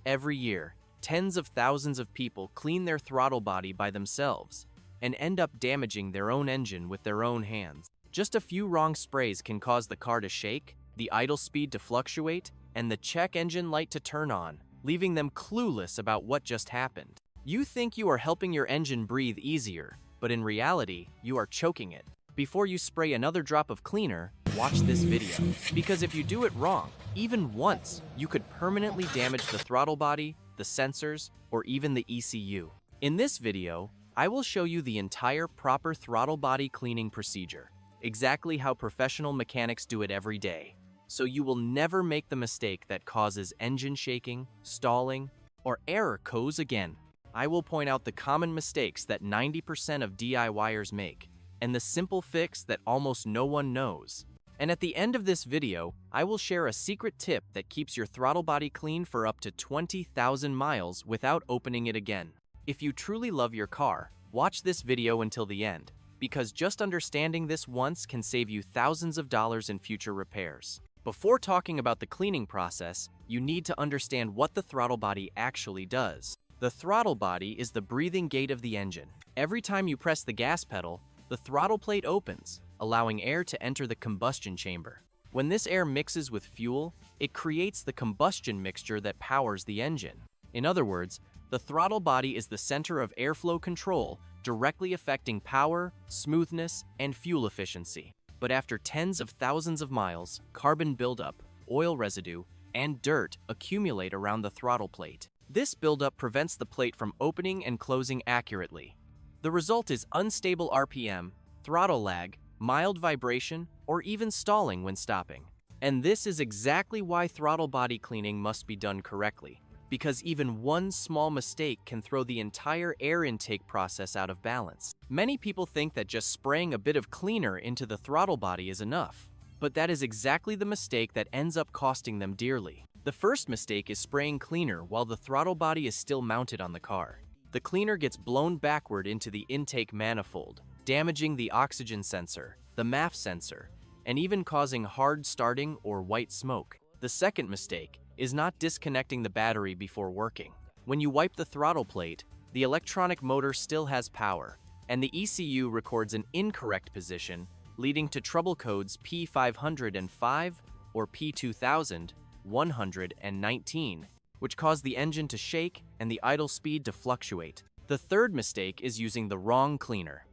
Every year, tens of thousands of people clean their throttle body by themselves and end up damaging their own engine with their own hands. Just a few wrong sprays can cause the car to shake, the idle speed to fluctuate, and the check engine light to turn on, leaving them clueless about what just happened. You think you are helping your engine breathe easier, but in reality, you are choking it. Before you spray another drop of cleaner, watch this video. Because if you do it wrong, even once, you could permanently damage the throttle body, the sensors, or even the ECU. In this video, I will show you the entire proper throttle body cleaning procedure, exactly how professional mechanics do it every day, so you will never make the mistake that causes engine shaking, stalling, or error codes again. I will point out the common mistakes that 90% of DIYers make, and the simple fix that almost no one knows. And at the end of this video, I will share a secret tip that keeps your throttle body clean for up to 20,000 miles without opening it again. If you truly love your car, watch this video until the end, because just understanding this once can save you thousands of dollars in future repairs. Before talking about the cleaning process, you need to understand what the throttle body actually does. The throttle body is the breathing gate of the engine. Every time you press the gas pedal, the throttle plate opens, allowing air to enter the combustion chamber. When this air mixes with fuel, it creates the combustion mixture that powers the engine. In other words, the throttle body is the center of airflow control, directly affecting power, smoothness, and fuel efficiency. But after tens of thousands of miles, carbon buildup, oil residue, and dirt accumulate around the throttle plate. This buildup prevents the plate from opening and closing accurately. The result is unstable RPM, throttle lag, mild vibration, or even stalling when stopping. And this is exactly why throttle body cleaning must be done correctly, because even one small mistake can throw the entire air intake process out of balance. Many people think that just spraying a bit of cleaner into the throttle body is enough, but that is exactly the mistake that ends up costing them dearly. The first mistake is spraying cleaner while the throttle body is still mounted on the car. The cleaner gets blown backward into the intake manifold, damaging the oxygen sensor, the MAF sensor, and even causing hard starting or white smoke. The second mistake is not disconnecting the battery before working. When you wipe the throttle plate, the electronic motor still has power, and the ECU records an incorrect position, leading to trouble codes P505 or P2119, which cause the engine to shake and the idle speed to fluctuate. The third mistake is using the wrong cleaner.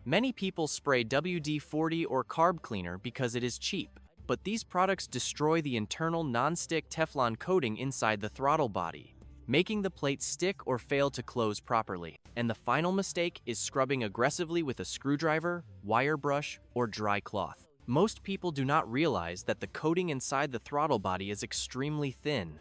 Many people spray WD-40 or carb cleaner because it is cheap, but these products destroy the internal non-stick Teflon coating inside the throttle body, making the plate stick or fail to close properly. And the final mistake is scrubbing aggressively with a screwdriver, wire brush, or dry cloth. Most people do not realize that the coating inside the throttle body is extremely thin,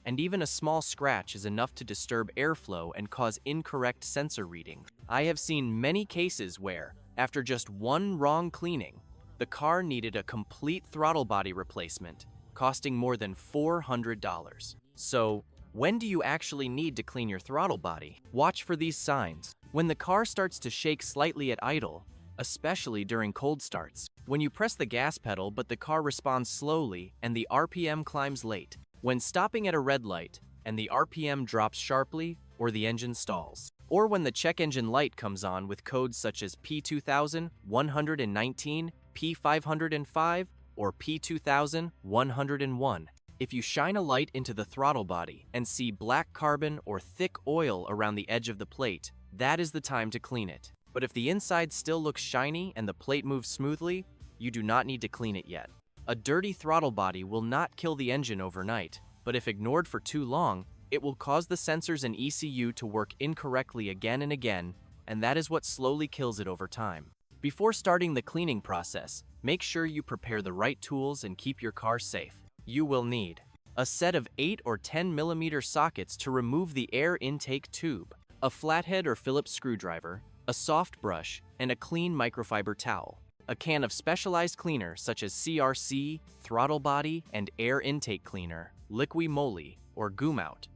and even a small scratch is enough to disturb airflow and cause incorrect sensor reading. I have seen many cases where, after just one wrong cleaning, the car needed a complete throttle body replacement, costing more than $400. So, when do you actually need to clean your throttle body? Watch for these signs. When the car starts to shake slightly at idle, especially during cold starts. When you press the gas pedal but the car responds slowly and the RPM climbs late. When stopping at a red light and the RPM drops sharply or the engine stalls. Or when the check engine light comes on with codes such as P2119, P505, or P2101. If you shine a light into the throttle body and see black carbon or thick oil around the edge of the plate, that is the time to clean it. But if the inside still looks shiny and the plate moves smoothly, you do not need to clean it yet. A dirty throttle body will not kill the engine overnight, but if ignored for too long, it will cause the sensors and ECU to work incorrectly again and again, and that is what slowly kills it over time. Before starting the cleaning process, make sure you prepare the right tools and keep your car safe. You will need a set of 8 or 10 mm sockets to remove the air intake tube, a flathead or Phillips screwdriver, a soft brush, and a clean microfiber towel. A can of specialized cleaner such as CRC, throttle body, and air intake cleaner, liqui moly, or Goomout.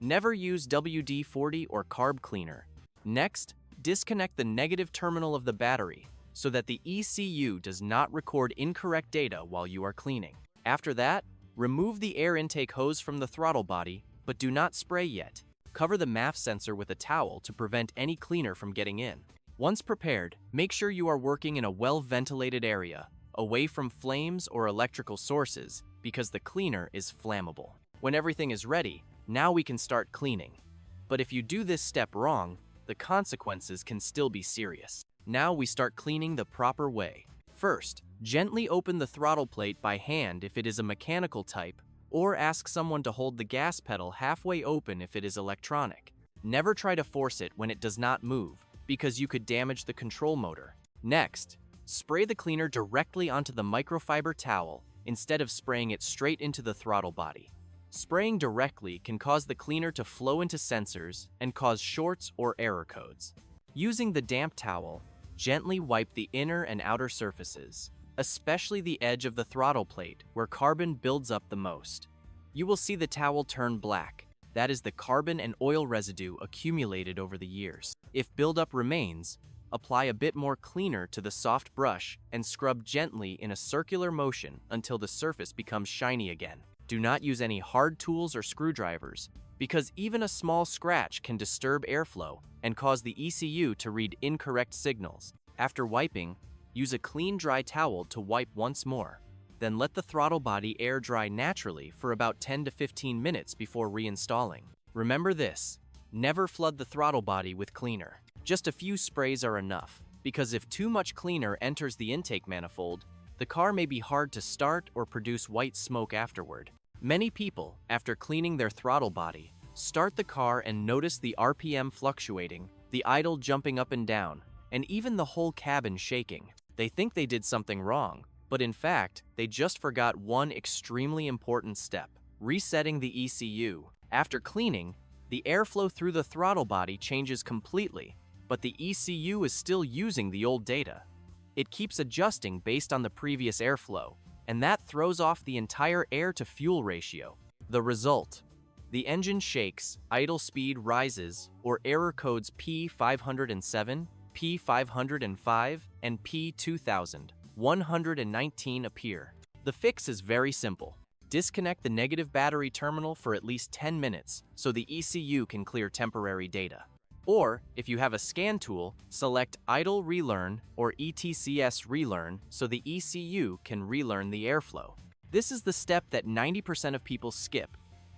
Never use WD-40 or carb cleaner. Next, disconnect the negative terminal of the battery so that the ECU does not record incorrect data while you are cleaning. After that, remove the air intake hose from the throttle body But do not spray yet. Cover the MAF sensor with a towel to prevent any cleaner from getting in. Once prepared, make sure you are working in a well-ventilated area, away from flames or electrical sources, because the cleaner is flammable. When everything is ready, now we can start cleaning. But if you do this step wrong, the consequences can still be serious. Now we start cleaning the proper way. First, gently open the throttle plate by hand if it is a mechanical type, or ask someone to hold the gas pedal halfway open if it is electronic. Never try to force it when it does not move, because you could damage the control motor. Next, spray the cleaner directly onto the microfiber towel instead of spraying it straight into the throttle body. Spraying directly can cause the cleaner to flow into sensors and cause shorts or error codes. Using the damp towel, gently wipe the inner and outer surfaces, especially the edge of the throttle plate where carbon builds up the most. You will see the towel turn black. That is the carbon and oil residue accumulated over the years. If buildup remains, apply a bit more cleaner to the soft brush and scrub gently in a circular motion until the surface becomes shiny again. Do not use any hard tools or screwdrivers, because even a small scratch can disturb airflow and cause the ECU to read incorrect signals. After wiping, use a clean dry towel to wipe once more. Then let the throttle body air dry naturally for about 10 to 15 minutes before reinstalling. Remember this, never flood the throttle body with cleaner. Just a few sprays are enough, because if too much cleaner enters the intake manifold, the car may be hard to start or produce white smoke afterward. Many people, after cleaning their throttle body, start the car and notice the RPM fluctuating, the idle jumping up and down, and even the whole cabin shaking. They think they did something wrong, but in fact, they just forgot one extremely important step: resetting the ECU. After cleaning, the airflow through the throttle body changes completely, but the ECU is still using the old data. It keeps adjusting based on the previous airflow, and that throws off the entire air-to-fuel ratio. The result: the engine shakes, idle speed rises, or error codes P507, P505, and P2119 appear. The fix is very simple. Disconnect the negative battery terminal for at least 10 minutes so the ECU can clear temporary data. Or, if you have a scan tool, select Idle Relearn or ETCS Relearn so the ECU can relearn the airflow. This is the step that 90% of people skip,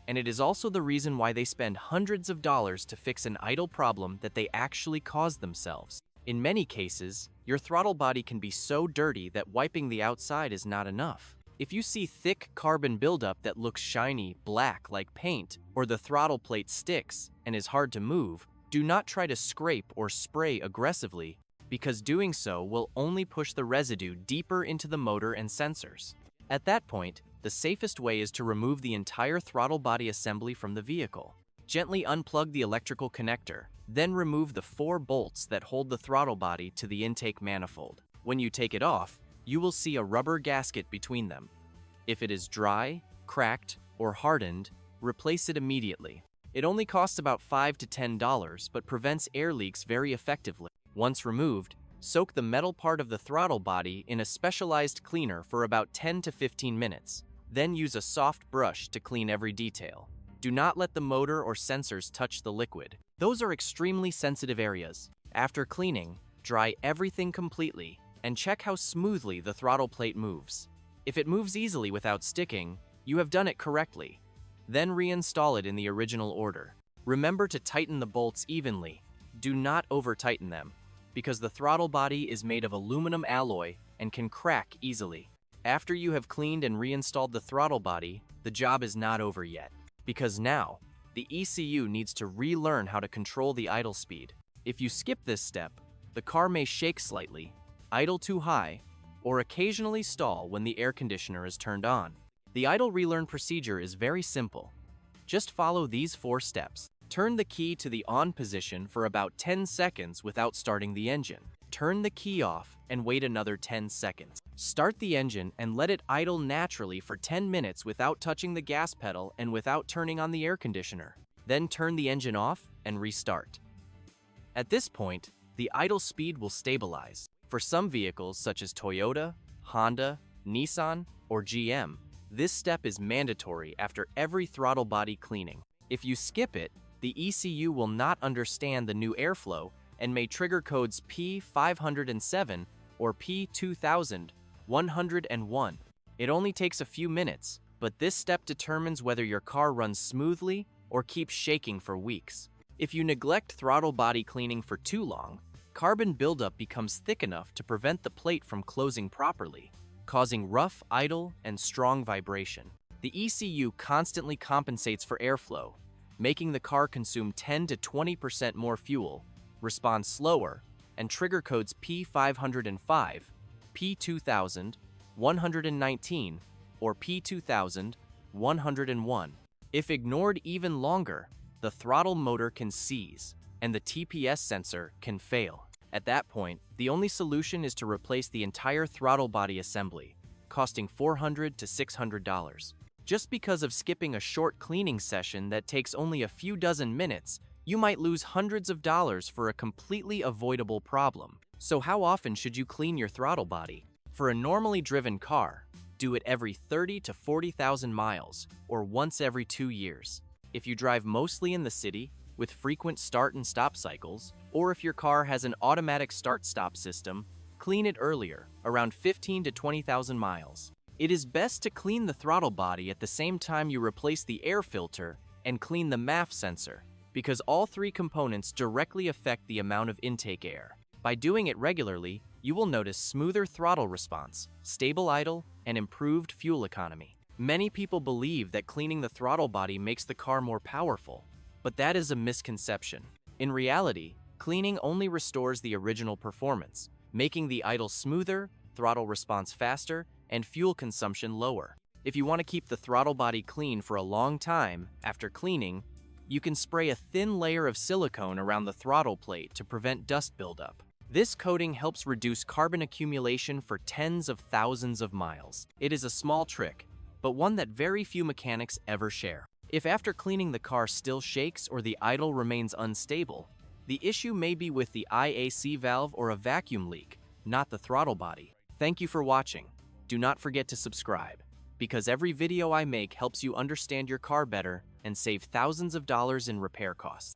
and it is also the reason why they spend hundreds of dollars to fix an idle problem that they actually caused themselves. In many cases, your throttle body can be so dirty that wiping the outside is not enough. If you see thick carbon buildup that looks shiny, black like paint, or the throttle plate sticks and is hard to move, do not try to scrape or spray aggressively, because doing so will only push the residue deeper into the motor and sensors. At that point, the safest way is to remove the entire throttle body assembly from the vehicle. Gently unplug the electrical connector, then remove the 4 bolts that hold the throttle body to the intake manifold. When you take it off, you will see a rubber gasket between them. If it is dry, cracked, or hardened, replace it immediately. It only costs about $5 to $10, but prevents air leaks very effectively. Once removed, soak the metal part of the throttle body in a specialized cleaner for about 10 to 15 minutes. Then use a soft brush to clean every detail. Do not let the motor or sensors touch the liquid. Those are extremely sensitive areas. After cleaning, dry everything completely and check how smoothly the throttle plate moves. If it moves easily without sticking, you have done it correctly. Then reinstall it in the original order. Remember to tighten the bolts evenly. Do not over-tighten them, because the throttle body is made of aluminum alloy and can crack easily. After you have cleaned and reinstalled the throttle body, the job is not over yet, because now, the ECU needs to relearn how to control the idle speed. If you skip this step, the car may shake slightly, idle too high, or occasionally stall when the air conditioner is turned on. The idle relearn procedure is very simple. Just follow these 4 steps. Turn the key to the on position for about 10 seconds without starting the engine. Turn the key off and wait another 10 seconds. Start the engine and let it idle naturally for 10 minutes without touching the gas pedal and without turning on the air conditioner. Then turn the engine off and restart. At this point, the idle speed will stabilize. For some vehicles such as Toyota, Honda, Nissan, or GM, this step is mandatory after every throttle body cleaning. If you skip it, the ECU will not understand the new airflow and may trigger codes P507 or P2101. It only takes a few minutes, but this step determines whether your car runs smoothly or keeps shaking for weeks. If you neglect throttle body cleaning for too long, carbon buildup becomes thick enough to prevent the plate from closing properly, causing rough, idle, and strong vibration. The ECU constantly compensates for airflow, making the car consume 10 to 20% more fuel, respond slower, and trigger codes P505, P2119, or P2101. If ignored even longer, the throttle motor can seize, and the TPS sensor can fail. At that point, the only solution is to replace the entire throttle body assembly, costing $400 to $600. Just because of skipping a short cleaning session that takes only a few dozen minutes, you might lose hundreds of dollars for a completely avoidable problem. So how often should you clean your throttle body? For a normally driven car, do it every 30 to 40,000 miles, or once every 2 years. If you drive mostly in the city, with frequent start and stop cycles, or if your car has an automatic start-stop system, clean it earlier, around 15 to 20,000 miles. It is best to clean the throttle body at the same time you replace the air filter and clean the MAF sensor, because all three components directly affect the amount of intake air. By doing it regularly, you will notice smoother throttle response, stable idle, and improved fuel economy. Many people believe that cleaning the throttle body makes the car more powerful, but that is a misconception. In reality, cleaning only restores the original performance, making the idle smoother, throttle response faster, and fuel consumption lower. If you want to keep the throttle body clean for a long time after cleaning, you can spray a thin layer of silicone around the throttle plate to prevent dust buildup. This coating helps reduce carbon accumulation for tens of thousands of miles. It is a small trick, but one that very few mechanics ever share. If after cleaning the car still shakes or the idle remains unstable, the issue may be with the IAC valve or a vacuum leak, not the throttle body. Thank you for watching. Do not forget to subscribe, because every video I make helps you understand your car better and save thousands of dollars in repair costs.